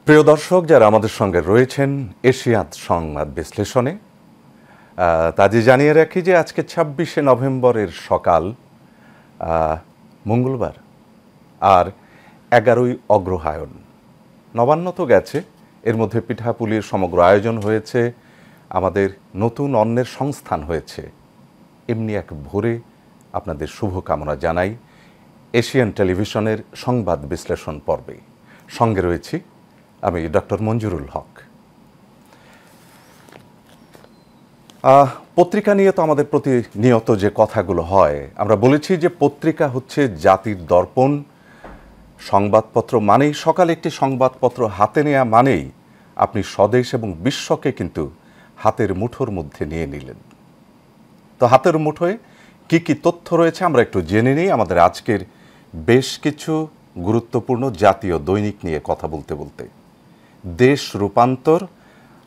প্রিয় দর্শক যারা আমাদের সঙ্গে রয়েছেন এশিয়াত সংবাদ বিশ্লেষণে, তাদের জানিয়ে রাখি যে আজকে ২৬শে নভেম্বরের সকাল, মঙ্গলবার, আর ১১ই অগ্রহায়ণ। নবান্ন তো গেছে, এর মধ্যে পিঠাপুলির সমগ্র আয়োজন হয়েছে, আমাদের নতুন অন্নের সংস্থান হয়েছে। এমনি এক ভোরে আপনাদের শুভকামনা জানাই এশিয়ান টেলিভিশনের সংবাদ বিশ্লেষণ পর্বে। সঙ্গে রয়েছি আমি ডক্টর মঞ্জুরুল হক। পত্রিকা নিয়ে তো আমাদের প্রতিনিয়ত যে কথাগুলো হয়, আমরা বলেছি যে পত্রিকা হচ্ছে জাতির দর্পণ। সংবাদপত্র মানেই, সকালে একটি সংবাদপত্র হাতে নেওয়া মানেই আপনি স্বদেশ এবং বিশ্বকে কিন্তু হাতের মুঠোর মধ্যে নিয়ে নিলেন। তো হাতের মুঠোয় কি কি তথ্য রয়েছে আমরা একটু জেনে নিই আমাদের আজকের বেশ কিছু গুরুত্বপূর্ণ জাতীয় দৈনিক নিয়ে কথা বলতে বলতে। দেশ রূপান্তর,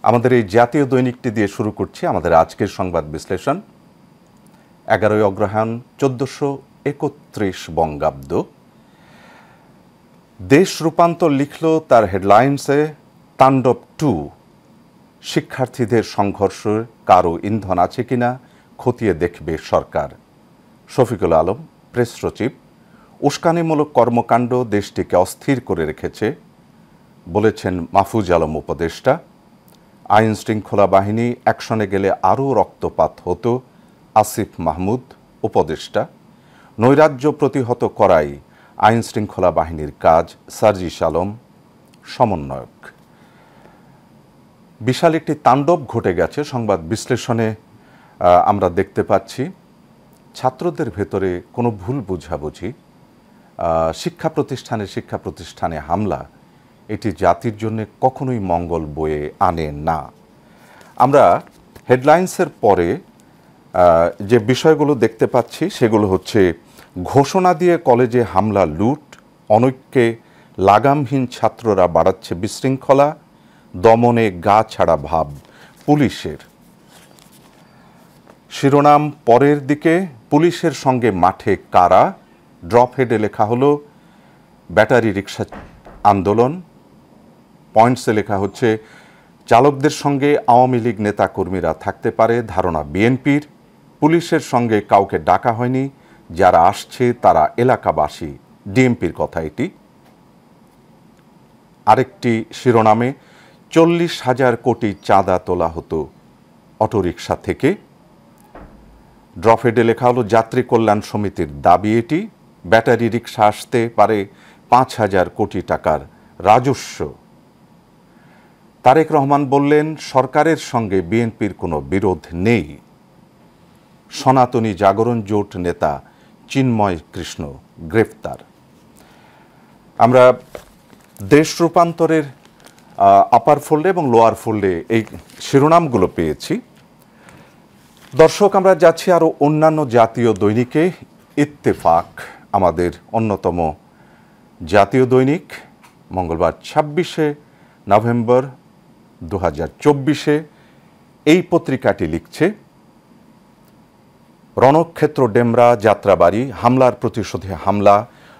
আমাদের এই জাতীয় দৈনিকটি দিয়ে শুরু করছি আমাদের আজকের সংবাদ বিশ্লেষণ। ১১ই অগ্রহায়ণ ১৪৩১ বঙ্গাব্দ। দেশ রূপান্তর লিখল তার হেডলাইন্সে, তাণ্ডব 2, শিক্ষার্থীদের সংঘর্ষে কারো ইন্ধন আছে কিনা খতিয়ে দেখবে সরকার। শফিকুল আলম, প্রেস সচিব। উস্কানিমূলক কর্মকাণ্ড দেশটিকে অস্থির করে রেখেছে বলেছেন মাহফুজ আলম উপদেষ্টা। আইন শৃঙ্খলা বাহিনী অ্যাকশনে গেলে আরও রক্তপাত হতো, আসিফ মাহমুদ উপদেষ্টা। নৈরাজ্য প্রতিহত করাই আইন শৃঙ্খলা বাহিনীর কাজ, সার্জিস আলম সমন্বয়ক। বিশাল একটি তাণ্ডব ঘটে গেছে সংবাদ বিশ্লেষণে। আমরা দেখতে পাচ্ছি ছাত্রদের ভেতরে কোনো ভুল বুঝাবুঝি, শিক্ষা প্রতিষ্ঠানে হামলা, এটি জাতির জন্য কখনোই মঙ্গল বয়ে আনে না। আমরা হেডলাইন্সের পরে যে বিষয়গুলো দেখতে পাচ্ছি সেগুলো হচ্ছে, ঘোষণা দিয়ে কলেজে হামলা, লুট, অনৈক্যে লাগামহীন ছাত্ররা বাড়াচ্ছে বিশৃঙ্খলা, দমনে গা ছাড়া ভাব পুলিশের। শিরোনাম পরের দিকে, পুলিশের সঙ্গে মাঠে কারা। ড্রপ হেডে লেখা হলো ব্যাটারি রিক্সা আন্দোলন। পয়েন্টসে লেখা হচ্ছে, চালকদের সঙ্গে আওয়ামী লীগ নেতাকর্মীরা থাকতে পারে ধারণা বিএনপির। পুলিশের সঙ্গে কাউকে ডাকা হয়নি, যারা আসছে তারা এলাকাবাসী, ডিএমপির কথা এটি। আরেকটি শিরোনামে, ৪০,০০০ কোটি চাঁদা তোলা হতো অটোরিকশা থেকে। ড্রপহেডে লেখা হলো, যাত্রী কল্যাণ সমিতির দাবি এটি, ব্যাটারি রিক্সা আসতে পারে ৫,০০০ কোটি টাকার রাজস্ব। তারেক রহমান বললেন, সরকারের সঙ্গে বিএনপির কোনো বিরোধ নেই। সনাতনী জাগরণ জোট নেতা চিন্ময় কৃষ্ণ গ্রেফতার। আমরা দেশ রূপান্তরের আপার ফোল্ডে এবং লোয়ার ফোল্ডে এই শিরোনামগুলো পেয়েছি। দর্শক, আমরা যাচ্ছি আরও অন্যান্য জাতীয় দৈনিকে। ইত্তেফাক আমাদের অন্যতম জাতীয় দৈনিক, মঙ্গলবার ২৬শে নভেম্বর ২০২৪। এই পত্রিকাটি লিখছে, রণক্ষেত্র ডেমরা যাত্রাবাড়ি, হামলার প্রতিশোধে হামলা,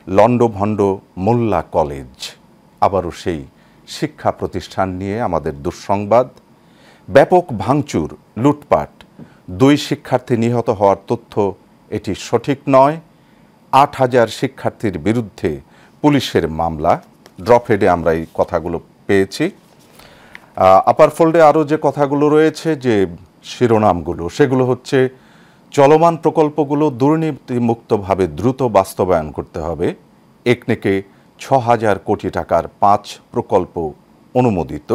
লণ্ডভণ্ড মোল্লা কলেজ। আবারও সেই শিক্ষা প্রতিষ্ঠান নিয়ে আমাদের দুঃসংবাদ। ব্যাপক ভাঙচুর, লুটপাট, ২ শিক্ষার্থী নিহত হওয়ার তথ্য এটি সঠিক নয়। ৮,০০০ শিক্ষার্থীর বিরুদ্ধে পুলিশের মামলা। ড্রপহেডে আমরা এই কথাগুলো পেয়েছি। আপার ফোল্ডে আরও যে কথাগুলো রয়েছে, যে শিরোনামগুলো, সেগুলো হচ্ছে, চলমান প্রকল্পগুলো দুর্নীতিমুক্তভাবে দ্রুত বাস্তবায়ন করতে হবে। একনেকে ৬,০০০ কোটি টাকার ৫ প্রকল্প অনুমোদিত।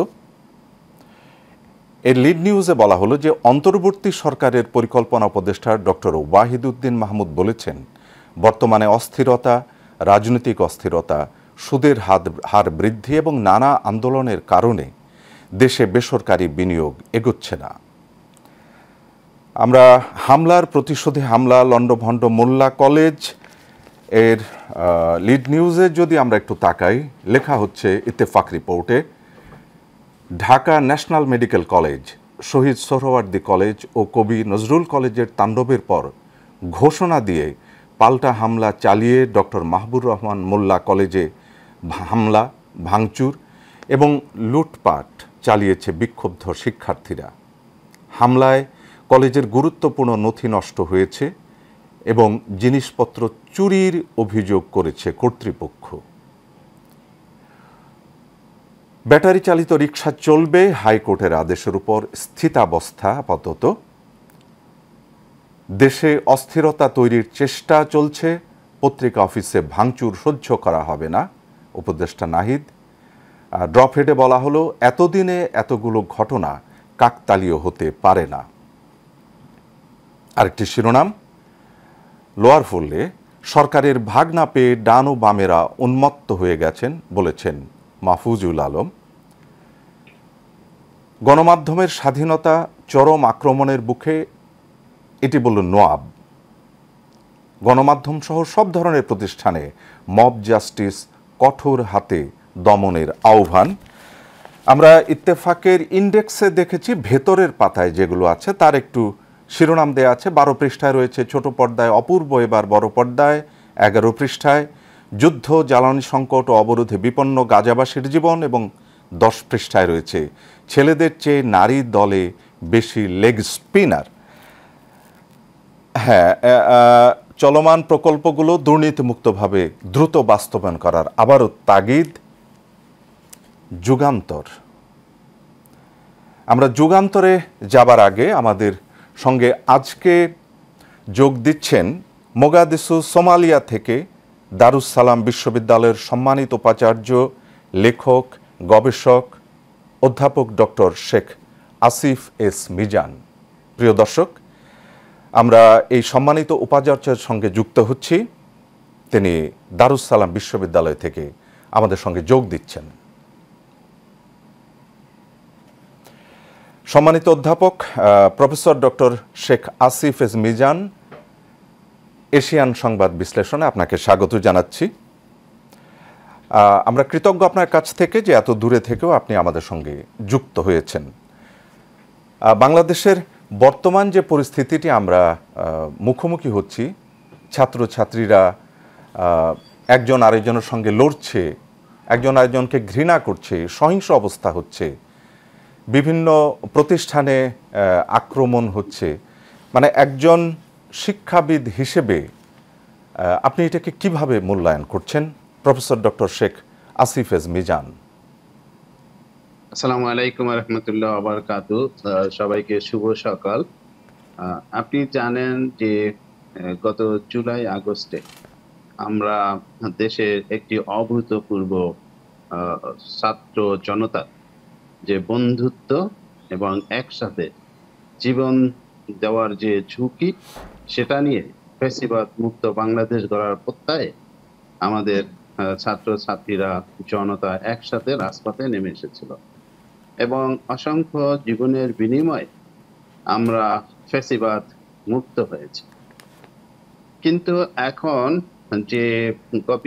এর লিড নিউজে বলা হলো যে, অন্তর্বর্তী সরকারের পরিকল্পনা উপদেষ্টা ডক্টর ওয়াহিদুদ্দিন মাহমুদ বলেছেন, বর্তমানে অস্থিরতা, রাজনৈতিক অস্থিরতা, সুদের হার বৃদ্ধি এবং নানা আন্দোলনের কারণে দেশে বেসরকারি বিনিয়োগ এগোচ্ছে না। আমরা হামলার প্রতিশোধে হামলা, লণ্ডভণ্ড মোল্লা কলেজ এর লিড নিউজে যদি আমরা একটু তাকাই, লেখা হচ্ছে ইত্তেফাক রিপোর্টে, Dhaka national medical college, Shaheed Suhrawardy college ও কবি নজরুল কলেজের তাণ্ডবের পর ঘোষণা দিয়ে পাল্টা হামলা চালিয়ে ডক্টর মাহবুর রহমান মোল্লা কলেজে হামলা, ভাঙচুর এবং লুটপাট চালিয়েছে বিক্ষুব্ধ শিক্ষার্থীরা। হামলায় কলেজের গুরুত্বপূর্ণ নথি নষ্ট হয়েছে এবং জিনিসপত্র চুরির অভিযোগ করেছে কর্তৃপক্ষ। ব্যাটারি চালিত রিকশা চলবে, হাইকোর্টের আদেশের উপর স্থিতাবস্থা আপাতত। দেশে অস্থিরতা তৈরির চেষ্টা চলছে, পত্রিকা অফিসে ভাঙচুর সহ্য করা হবে না, উপদেষ্টা নাহিদ। ড্রপহেডে বলা হলো, এতদিনে এতগুলো ঘটনা কাকতালীয় হতে পারে না। আরেকটি শিরোনাম, লোয়ার ফুলে সরকারের ভাগ না পেয়ে ডান ও বামেরা উন্মত্ত হয়ে গেছেন বলেছেন মাহফুজুল আলম। গণমাধ্যমের স্বাধীনতা চরম আক্রমণের বুকে, এটি বলল নোয়াব। গণমাধ্যম সহ সব ধরনের প্রতিষ্ঠানে মব জাস্টিস কঠোর হাতে দমনের আহ্বান। আমরা ইত্তেফাকের ইন্ডেক্সে দেখেছি ভেতরের পাতায় যেগুলো আছে তার একটু শিরোনাম দেয়া আছে। 12 পৃষ্ঠায় রয়েছে ছোট পর্দায় অপূর্ব, এবার বড় পর্দায় 11 পৃষ্ঠায় যুদ্ধ, জ্বালানি সংকট ও অবরোধে বিপন্ন গাজাবাসীর জীবন, এবং 10 পৃষ্ঠায় রয়েছে ছেলেদের চেয়ে নারী দলে বেশি লেগ স্পিনার। হ্যাঁ, চলমান প্রকল্পগুলো দুর্নীতিমুক্তভাবে দ্রুত বাস্তবায়ন করার আবারও তাগিদ। যুগান্তর। আমরা যুগান্তরে যাবার আগে আমাদের সঙ্গে আজকে যোগ দিচ্ছেন মোগাদিসু সোমালিয়া থেকে দারুস সালাম বিশ্ববিদ্যালয়ের সম্মানিত উপাচার্য, লেখক, গবেষক, অধ্যাপক ডক্টর শেখ আসিফ এস মিজান। প্রিয় দর্শক, আমরা এই সম্মানিত উপাচার্যের সঙ্গে যুক্ত হচ্ছি। তিনি দারুস সালাম বিশ্ববিদ্যালয় থেকে আমাদের সঙ্গে যোগ দিচ্ছেন। সম্মানিত অধ্যাপক professor doctor Sheikh Asif S Mizan, Asian সংবাদ বিশ্লেষণে আপনাকে স্বাগত জানাচ্ছি। আমরা কৃতজ্ঞ আপনার কাছ থেকে যে এত দূরে থেকেও আপনি আমাদের সঙ্গে যুক্ত হয়েছেন। বাংলাদেশের বর্তমান যে পরিস্থিতিটি আমরা মুখোমুখি হচ্ছি, ছাত্রছাত্রীরা একজন আরেকজনের সঙ্গে লড়ছে, একজন আরেকজনকে ঘৃণা করছে, সহিংস অবস্থা হচ্ছে, বিভিন্ন প্রতিষ্ঠানে আক্রমণ হচ্ছে, মানে একজন শিক্ষাবিদ হিসেবে আপনি এটাকে কিভাবে মূল্যায়ন করছেন, professor doctor Sheikh Asif S Mizan? আসসালামু আলাইকুম রহমতুল্লাহ বারাকাতু। সবাইকে শুভ সকাল। আপনি জানেন যে গত জুলাই আগস্টে আমরা দেশের একটি অভূতপূর্ব ছাত্র জনতা যে বন্ধুত্ব এবং একসাথে জীবন দেওয়ার যে ঝুঁকি, সেটা নিয়ে ফ্যাসিবাদ মুক্ত বাংলাদেশ গড়ার প্রত্যয়ে আমাদের ছাত্রছাত্রীরা জনতা একসাথে রাজপথে নেমে এসেছিল এবং অসংখ্য জীবনের বিনিময়ে আমরা ফ্যাসিবাদ মুক্ত হয়েছি। কিন্তু এখন যে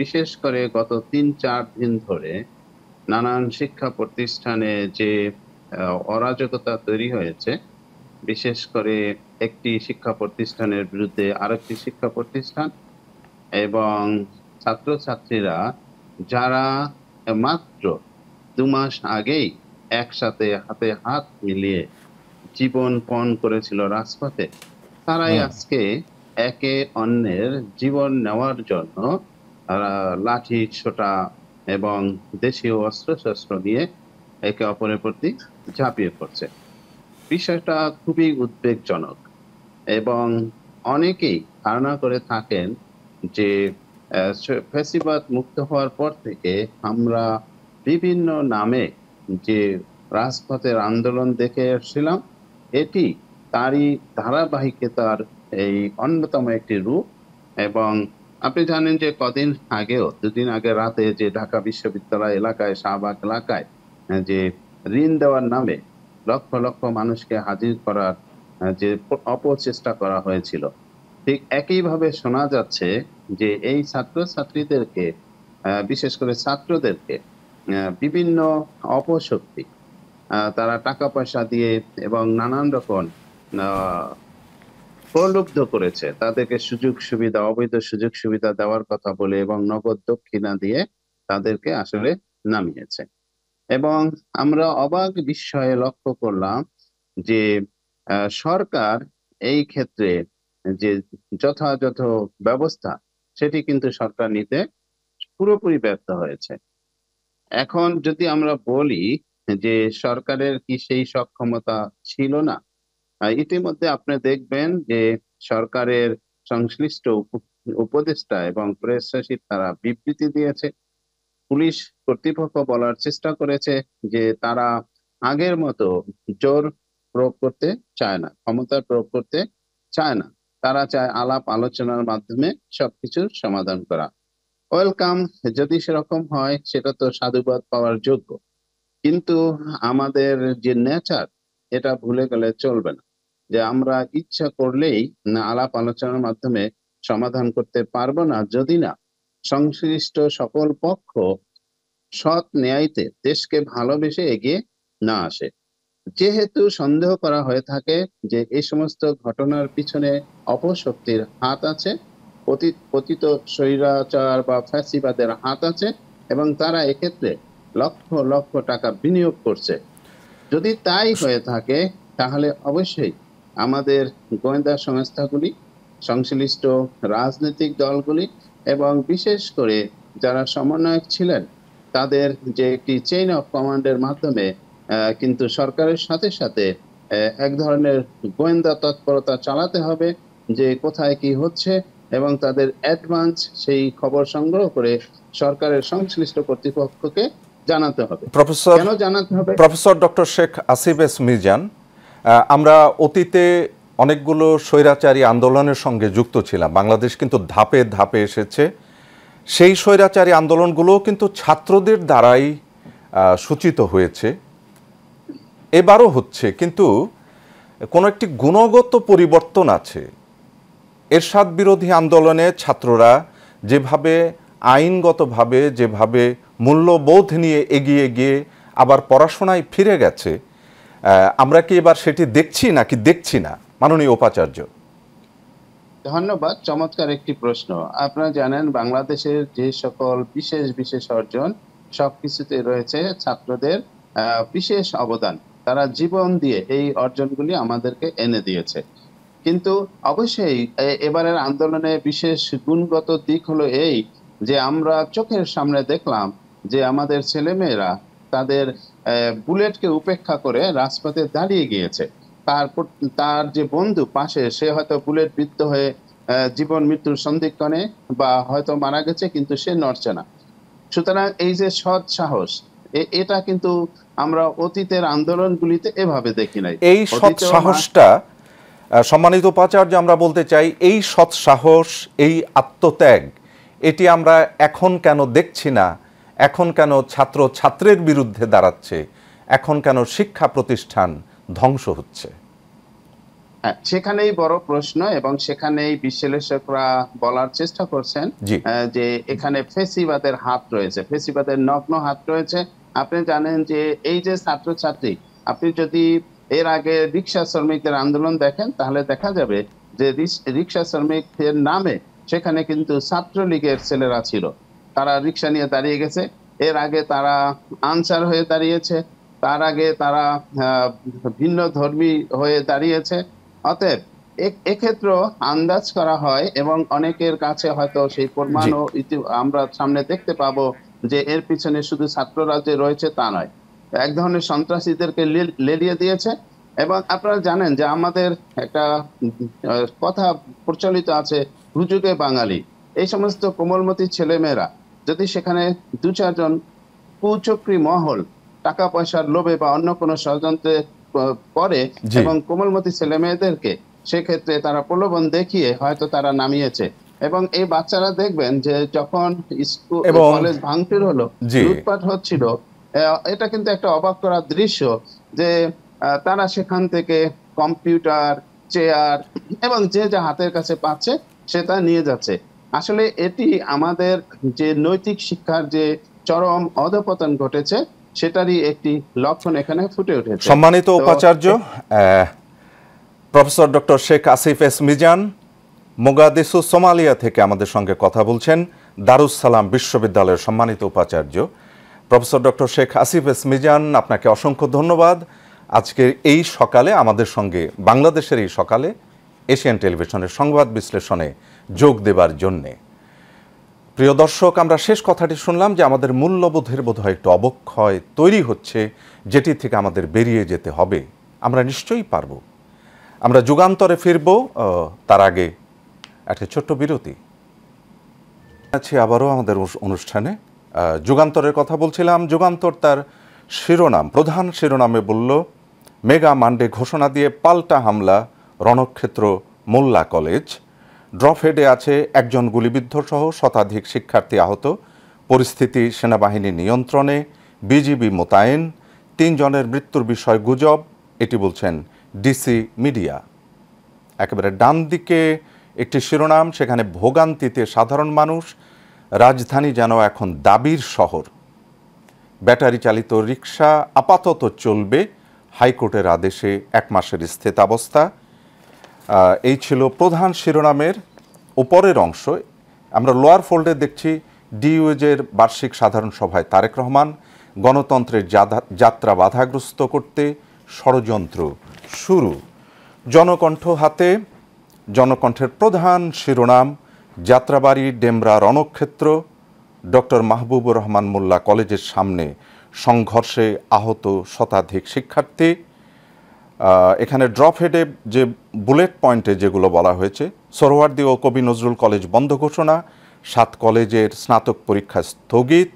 বিশেষ করে গত 3-4 দিন ধরে নানান শিক্ষা প্রতিষ্ঠানে যে অরাজকতা তৈরি হয়েছে, বিশেষ করে একটি শিক্ষা প্রতিষ্ঠানের বিরুদ্ধে আরেকটি শিক্ষা প্রতিষ্ঠান এবং ছাত্রছাত্রীরা যারা মাত্র 2 মাস আগেই একসাথে হাতে হাত মিলিয়ে জীবন পণ করেছিল রাজপথে, তারাই আজকে একে অন্যের জীবন নেওয়ার জন্য লাঠি ছোটা এবং দেশীয় অস্ত্রশস্ত্র নিয়ে একে অপরের প্রতি ঝাঁপিয়ে পড়ছে। বিষয়টা খুবই উদ্বেগজনক এবং অনেকেই ধারণা করে থাকেন যে ফ্যাসিবাদ মুক্ত হওয়ার পর থেকে আমরা বিভিন্ন নামে যে রাজপথের আন্দোলন দেখে এসেছিলাম, এটি তারই ধারাবাহিকতার এই অন্যতম একটি রূপ। এবং আপনি জানেন যে কদিন আগেও, 2 দিন আগে রাতে যে ঢাকা বিশ্ববিদ্যালয় এলাকায়, শাহবাগ এলাকায় যে ঋণ দেওয়ার নামে লক্ষ লক্ষ মানুষকে হাজির করার যে অপচেষ্টা করা হয়েছিল, ঠিক একইভাবে শোনা যাচ্ছে যে এই ছাত্রছাত্রীদেরকে, বিশেষ করে ছাত্রদেরকে বিভিন্ন অপশক্তি তারা টাকা পয়সা দিয়ে এবং নানান রকম প্রলুব্ধ করেছে, তাদেরকে সুযোগ সুবিধা, অবৈধ সুযোগ সুবিধা দেওয়ার কথা বলে এবং নগদ দক্ষিণা দিয়ে তাদেরকে আসলে নামিয়েছে। এবং আমরা অবাক বিস্ময়ে লক্ষ্য করলাম যে সরকার এই ক্ষেত্রে যে যথাযথ ব্যবস্থা সেটি কিন্তু সরকার নিতে পুরোপুরি ব্যর্থ হয়েছে। এখন যদি আমরা বলি যে সরকারের কি সেই সক্ষমতা ছিল না, ইতিমধ্যে আপনি দেখবেন যে সরকারের সংশ্লিষ্ট উপদেষ্টা এবং প্রেস সচিব তারা বিবৃতি দিয়েছে। পুলিশ কর্তৃপক্ষ বলার চেষ্টা করেছে যে তারা আগের মতো জোর প্রয়োগ করতে চায় না, ক্ষমতার প্রয়োগ করতে চায় না। তারা চায় আলাপ আলোচনার মাধ্যমে সবকিছুর সমাধান করা। ওয়েলকাম, যদি সেরকম হয় সেটা তো সাধুবাদ পাওয়ার যোগ্য, কিন্তু আমাদের যে নেচার এটা ভুলে গেলে চলবে না যে আমরা ইচ্ছা করলেই না আলাপ আলোচনার মাধ্যমে সমাধান করতে পারবো না, যদি না সংশ্লিষ্ট সকল পক্ষ সৎ ন্যায়তে দেশকে ভালোবেসে এগিয়ে না আসে। যেহেতু সন্দেহ করা হয়ে থাকে যে এই সমস্ত ঘটনার পিছনে অপশক্তির হাত আছে, পতিত স্বৈরাচার বা ফ্যাসিবাদের হাত আছে, এবং তারা এক্ষেত্রে লক্ষ লক্ষ টাকা বিনিয়োগ করছে, যদি তাই হয়ে থাকে তাহলে অবশ্যই আমাদের গোয়েন্দা সংস্থাগুলি, সংশ্লিষ্ট রাজনৈতিক দলগুলি এবং বিশেষ করে যারা সমন্বয়ক ছিলেন তাদের যে একটি চেইন অফ কমান্ডের মাধ্যমে কিন্তু সরকারের সাথে সাথে এক ধরনের গোয়েন্দা তৎপরতা চালাতে হবে যে কোথায় কি হচ্ছে, এবং তাদের অ্যাডভান্স সেই খবর সংগ্রহ করে সরকারের সংশ্লিষ্ট কর্তৃপক্ষকে জানাতে হবে। কেন জানাতে হবে? Professor doctor Sheikh Asif S Mizan, আমরা অতীতে অনেকগুলো স্বৈরাচারী আন্দোলনের সঙ্গে যুক্ত ছিলাম। বাংলাদেশ কিন্তু ধাপে ধাপে এসেছে। সেই স্বৈরাচারী আন্দোলনগুলো কিন্তু ছাত্রদের দ্বারাই সূচিত হয়েছে, এবারও হচ্ছে, কিন্তু কোনো একটি গুণগত পরিবর্তন আছে। এরশাদ বিরোধী আন্দোলনে ছাত্ররা যেভাবে আইনগতভাবে যেভাবে মূল্যবোধ নিয়ে এগিয়ে গিয়ে আবার পড়াশোনায় ফিরে গেছে, আমরা কি এবার সেটি দেখছি নাকি দেখছি না, মাননীয় উপাচার্য? ধন্যবাদ, চমৎকার একটি প্রশ্ন। আপনারা জানেন বাংলাদেশের যে সকল বিশেষ বিশেষ অর্জন সবকিছুতে রয়েছে ছাত্রদের বিশেষ অবদান। তারা জীবন দিয়ে এই অর্জনগুলি আমাদেরকে এনে দিয়েছে। কিন্তু অবশ্যই এবারের আন্দোলনে বিশেষ গুণগত দিক হলো এই যে আমরা চোখের সামনে দেখলাম যে আমাদের ছেলেমেয়েরা তাদের বুলেটকে উপেক্ষা করে রাজপথে দাঁড়িয়ে গিয়েছে। তারপর তার যে বন্ধু পাশে, সে হয়তো বুলেট বিদ্ধ হয়ে জীবন মৃত্যুর সন্ধিক্ষণে বা হয়তো মারা গেছে, কিন্তু সে নড়ছে না। সুতরাং এই যে সৎ সাহস, এটা কিন্তু আমরা অতীতের আন্দোলনগুলিতে এভাবে দেখি নাই। এই সৎ সাহসটা, সম্মানিত উপাচার্য, আমরা বলতে চাই এই সৎ সাহস, এই আত্মত্যাগ, এটি আমরা এখন কেন দেখছি না? এখন কেন ছাত্র ছাত্রের বিরুদ্ধে দাঁড়াচ্ছে? এখন কেন শিক্ষা প্রতিষ্ঠান ধ্বংস হচ্ছে? সেখানেই বড় প্রশ্ন, এবং সেখানেই বিশ্লেষকরা বলার চেষ্টা করছেন যে এখানে ফেসিবাদের হাত রয়েছে, ফেসিবাদের নগ্ন হাত রয়েছে। আপনি জানেন যে এই যে ছাত্রছাত্রী, আপনি যদি এর আগে রিক্সা শ্রমিকদের আন্দোলন দেখেন তাহলে দেখা যাবে যে রিক্সা শ্রমিকদের নামে সেখানে কিন্তু ছাত্রলীগের ছেলেরা ছিল, তারা রিক্সা নিয়ে দাঁড়িয়ে গেছে। এর আগে তারা আনসার হয়ে দাঁড়িয়েছে, তার আগে তারা ভিন্ন ধর্মী হয়ে দাঁড়িয়েছে। অতএব এক্ষেত্রে আন্দাজ করা হয়, এবং অনেকের কাছে হয়তো সেই প্রমাণও আমরা সামনে দেখতে পাবো যে এর পিছনে শুধু ছাত্ররা যে রয়েছে তা নয়, এক ধরনের সন্ত্রাসীদেরকে লেলিয়ে দিয়েছে। এবং আপনারা জানেন যে আমাদের একটা কথা প্রচলিত আছে, হুজুগে বাঙালি। এই সমস্ত কোমলমতি ছেলেমেয়েরা যদি সেখানে দু চারজন কুচক্রী মহল টাকা পয়সার লোভে বা অন্য কোনো ষড়যন্ত্রে পরে এবং কোমলমতি ছেলে মেয়েদেরকে সেক্ষেত্রে তারা প্রলোভন দেখিয়ে হয়তো তারা নামিয়েছে। এবং এই বাচ্চারা দেখবেন যে যখন স্কুল কলেজ ভাঙচুর হলো, লুটপাট হচ্ছিল, এটা কিন্তু একটা অবাক করার দৃশ্য যে তারা সেখান থেকে কম্পিউটার, চেয়ার এবং যে যা হাতের কাছে পাচ্ছে সেটা নিয়ে যাচ্ছে। আসলে এটি আমাদের যে নৈতিক শিক্ষার যে চরম অধঃপতন ঘটেছে সেটারই একটি লক্ষণ এখানে ফুটে উঠেছে। সম্মানিত উপাচার্য professor doctor Sheikh Asif S Mizan, Mogadishu, Somalia থেকে আমাদের সঙ্গে কথা বলছেন, দারুস সালাম বিশ্ববিদ্যালয়ের সম্মানিত উপাচার্য। Professor doctor Sheikh Asif S Mizan, আপনাকে অসংখ্য ধন্যবাদ আজকের এই সকালে আমাদের সঙ্গে বাংলাদেশের এই সকালে এশিয়ান টেলিভিশনের সংবাদ বিশ্লেষণে যোগ দেবার জন্যে। প্রিয় দর্শক, আমরা শেষ কথাটি শুনলাম যে আমাদের মূল্যবোধের বোধহয় একটু অবক্ষয় তৈরি হচ্ছে, যেটি থেকে আমাদের বেরিয়ে যেতে হবে। আমরা নিশ্চয়ই পারব। আমরা যুগান্তরে ফিরব, তার আগে একটা ছোট্ট বিরতি আছি আবারও আমাদের অনুষ্ঠানে। যুগান্তরের কথা বলছিলাম। যুগান্তর তার শিরোনাম, প্রধান শিরোনামে বলল, মেগা মানডে ঘোষণা দিয়ে পাল্টা হামলা রণক্ষেত্র মোল্লা কলেজ। ড্রপহেডে আছে একজন গুলিবিদ্ধ সহ শতাধিক শিক্ষার্থী আহত, পরিস্থিতি সেনাবাহিনী নিয়ন্ত্রণে, বিজিবি মোতায়েন, 3 জনের মৃত্যুর বিষয় গুজব, এটি বলছেন ডিসি মিডিয়া। একেবারে ডান দিকে একটি শিরোনাম, সেখানে ভোগান্তিতে সাধারণ মানুষ, রাজধানী যেন এখন দাবির শহর। ব্যাটারি চালিত রিকশা আপাতত চলবে, হাইকোর্টের আদেশে 1 মাসের স্থিতাবস্থা। এই ছিল প্রধান শিরোনামের উপরের অংশ। আমরা লোয়ার ফোল্ডে দেখছি ডিইউজের বার্ষিক সাধারণ সভায় তারেক রহমান, গণতন্ত্রের যাত্রা বাধাগ্রস্ত করতে ষড়যন্ত্র শুরু। জনকণ্ঠ হাতে, জনকণ্ঠের প্রধান শিরোনাম, যাত্রাবাড়ি ডেমরা রণক্ষেত্র, ডক্টর মাহবুবুর রহমান মোল্লা কলেজের সামনে সংঘর্ষে আহত শতাধিক শিক্ষার্থী। এখানে ড্রপহেডে যে বুলেট পয়েন্টে যেগুলো বলা হয়েছে, সোহরাওয়ার্দী ও কবি নজরুল কলেজ বন্ধ ঘোষণা, 7 কলেজের স্নাতক পরীক্ষা স্থগিত,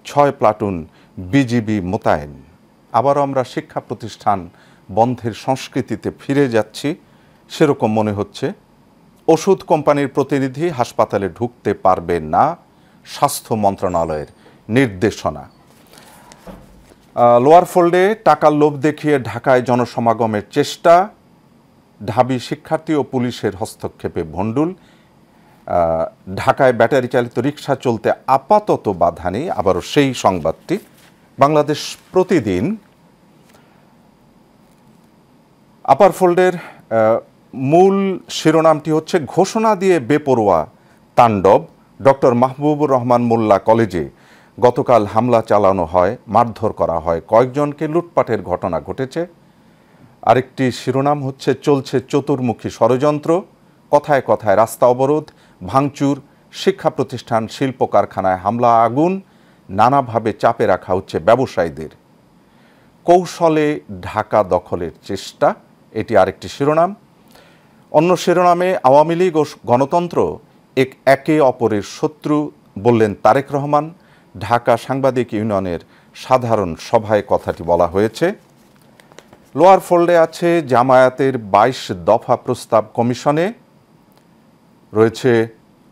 6 প্লাটুন বিজিবি মোতায়েন। আবারও আমরা শিক্ষা প্রতিষ্ঠান বন্ধের সংস্কৃতিতে ফিরে যাচ্ছি, সেরকম মনে হচ্ছে। ওষুধ কোম্পানির প্রতিনিধি হাসপাতালে ঢুকতে পারবে না, স্বাস্থ্য মন্ত্রণালয়ের নির্দেশনা। লোয়ার ফোল্ডে টাকার লোভ দেখিয়ে ঢাকায় জনসমাগমের চেষ্টা, ঢাবি শিক্ষার্থী ও পুলিশের হস্তক্ষেপে ভণ্ডুল। ঢাকায় ব্যাটারি চালিত রিকশা চলতে আপাতত বাধা নেই, আবারও সেই সংবাদটি। বাংলাদেশ প্রতিদিন আপার ফোল্ডের মূল শিরোনামটি হচ্ছে, ঘোষণা দিয়ে বেপরোয়া তাণ্ডব। ডক্টর মাহবুবুর রহমান মোল্লা কলেজে গতকাল হামলা চালানো হয়, মারধর করা হয় কয়েকজনকে, লুটপাটের ঘটনা ঘটেছে। আরেকটি শিরোনাম হচ্ছে, চলছে চতুর্মুখী ষড়যন্ত্র, কথায় কথায় রাস্তা অবরোধ, ভাঙচুর, শিক্ষা প্রতিষ্ঠান শিল্প কারখানায় হামলা, আগুন, নানাভাবে চাপে রাখা হচ্ছে ব্যবসায়ীদের, কৌশলে ঢাকা দখলের চেষ্টা, এটি আরেকটি শিরোনাম। অন্য শিরোনামে, আওয়ামী লীগ ও গণতন্ত্র একে অপরের শত্রু বললেন তারেক রহমান। ঢাকা সাংবাদিক ইউনিয়নের সাধারণ সভায় কথাটি বলা হয়েছে। লোয়ার ফোল্ডে আছে জামায়াতের 22 দফা প্রস্তাব কমিশনে, রয়েছে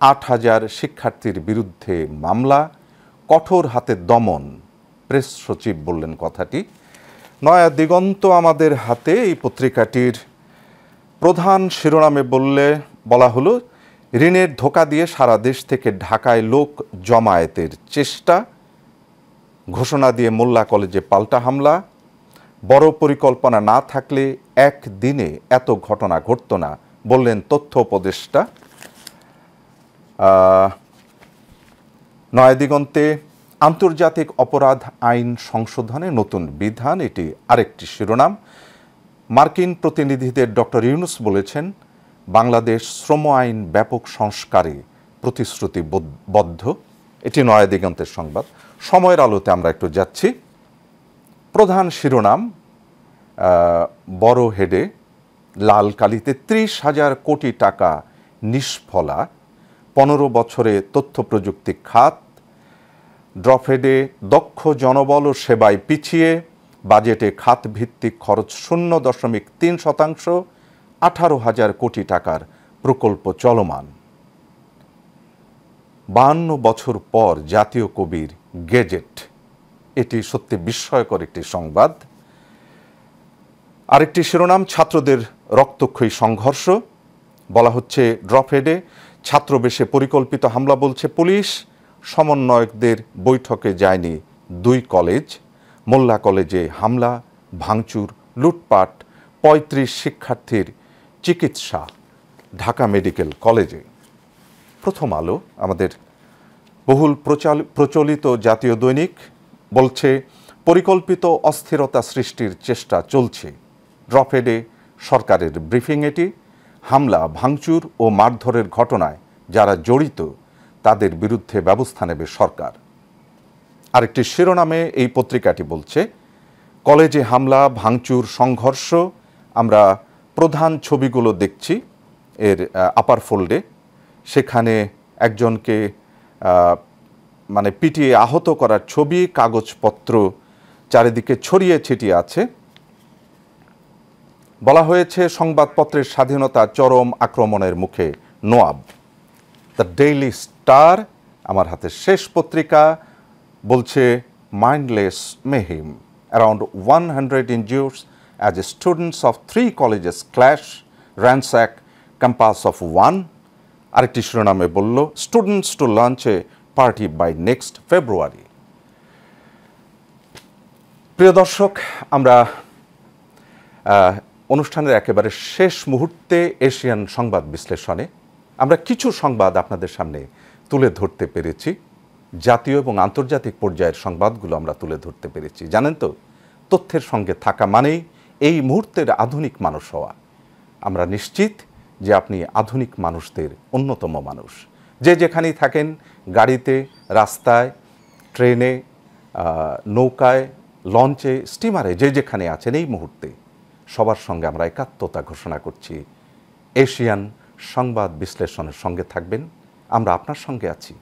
8,000 শিক্ষার্থীর বিরুদ্ধে মামলা, কঠোর হাতে দমন, প্রেস সচিব বললেন কথাটি। নয়া দিগন্ত আমাদের হাতে, এই পত্রিকাটির প্রধান শিরোনামে বলা হলো, ঋণের ধোঁকা দিয়ে সারা দেশ থেকে ঢাকায় লোক জমায়েতের চেষ্টা, ঘোষণা দিয়ে মোল্লা কলেজে পাল্টা হামলা, বড় পরিকল্পনা না থাকলে একদিনে এত ঘটনা ঘটত না বললেন তথ্য উপদেষ্টা। নয়াদিগন্তে, আন্তর্জাতিক অপরাধ আইন সংশোধনে নতুন বিধান, এটি আরেকটি শিরোনাম। মার্কিন প্রতিনিধিদের ডক্টর ইউনুস বলেছেন, বাংলাদেশ শ্রম আইন ব্যাপক সংস্কারে প্রতিশ্রুতিবদ্ধ, এটি নয়াদিগন্তের সংবাদ। সময়ের আলোতে আমরা একটু যাচ্ছি। প্রধান শিরোনাম, বড় হেডে লাল কালিতে 30,000 কোটি টাকা নিষ্ফলা, 15 বছরে তথ্য প্রযুক্তি খাত। ড্রপহেডে, দক্ষ জনবল ও সেবায় পিছিয়ে, বাজেটে খাত ভিত্তিক খরচ 0.3%, 18,000 কোটি টাকার প্রকল্প চলমান। 52 বছর পর জাতীয় কবির গেজেট, এটি সত্যি বিস্ময়কর একটি সংবাদ। আরেকটি শিরোনাম, ছাত্রদের রক্তক্ষয়ী সংঘর্ষ, বলা হচ্ছে ড্রপহেডে, ছাত্রবেশে পরিকল্পিত হামলা বলছে পুলিশ, সমন্বয়কদের বৈঠকে যায়নি 2 কলেজ, মোল্লা কলেজে হামলা, ভাঙচুর, লুটপাট, 35 শিক্ষার্থীর চিকিৎসা ঢাকা মেডিকেল কলেজে। প্রথম আলো, আমাদের বহুল প্রচলিত জাতীয় দৈনিক, বলছে পরিকল্পিত অস্থিরতা সৃষ্টির চেষ্টা চলছে। ড্রপহেডে সরকারের ব্রিফিং এটি। হামলা, ভাঙচুর ও মারধরের ঘটনায় যারা জড়িত তাদের বিরুদ্ধে ব্যবস্থা নেবে সরকার। আরেকটি শিরোনামে এই পত্রিকাটি বলছে কলেজে হামলা, ভাঙচুর, সংঘর্ষ। আমরা প্রধান ছবিগুলো দেখছি এর আপার ফোল্ডে। সেখানে একজনকে মানে পিটিয়ে আহত করার ছবি, কাগজপত্র চারিদিকে ছড়িয়ে ছিটিয়ে আছে। বলা হয়েছে সংবাদপত্রের স্বাধীনতা চরম আক্রমণের মুখে নোয়াব। দ্য ডেইলি স্টার, আমার হাতে শেষ পত্রিকা, বলছে mindless Mehim, around 100 injured as students of 3 colleges clash, ransack campus of 1. আরেকটি শিরোনামে বলল students to launch a party by next February. প্রিয় দর্শক, আমরা অনুষ্ঠানের একেবারে শেষ মুহূর্তে এশিয়ান সংবাদ বিশ্লেষণে আমরা কিছু সংবাদ আপনাদের সামনে তুলে ধরতে পেরেছি। জাতীয় এবং আন্তর্জাতিক পর্যায়ের সংবাদগুলো আমরা তুলে ধরতে পেরেছি। জানেন তো, তথ্যের সঙ্গে থাকা মানেই এই মুহূর্তের আধুনিক মানুষ হওয়া। আমরা নিশ্চিত যে আপনি আধুনিক মানুষদের অন্যতম মানুষ। যে যেখানেই থাকেন, গাড়িতে, রাস্তায়, ট্রেনে, নৌকায়, লঞ্চে, স্টিমারে, যে যেখানে আছেন এই মুহূর্তে সবার সঙ্গে আমরা একাত্মতা ঘোষণা করছি। এশিয়ান সংবাদ বিশ্লেষণের সঙ্গে থাকবেন, আমরা আপনার সঙ্গে আছি।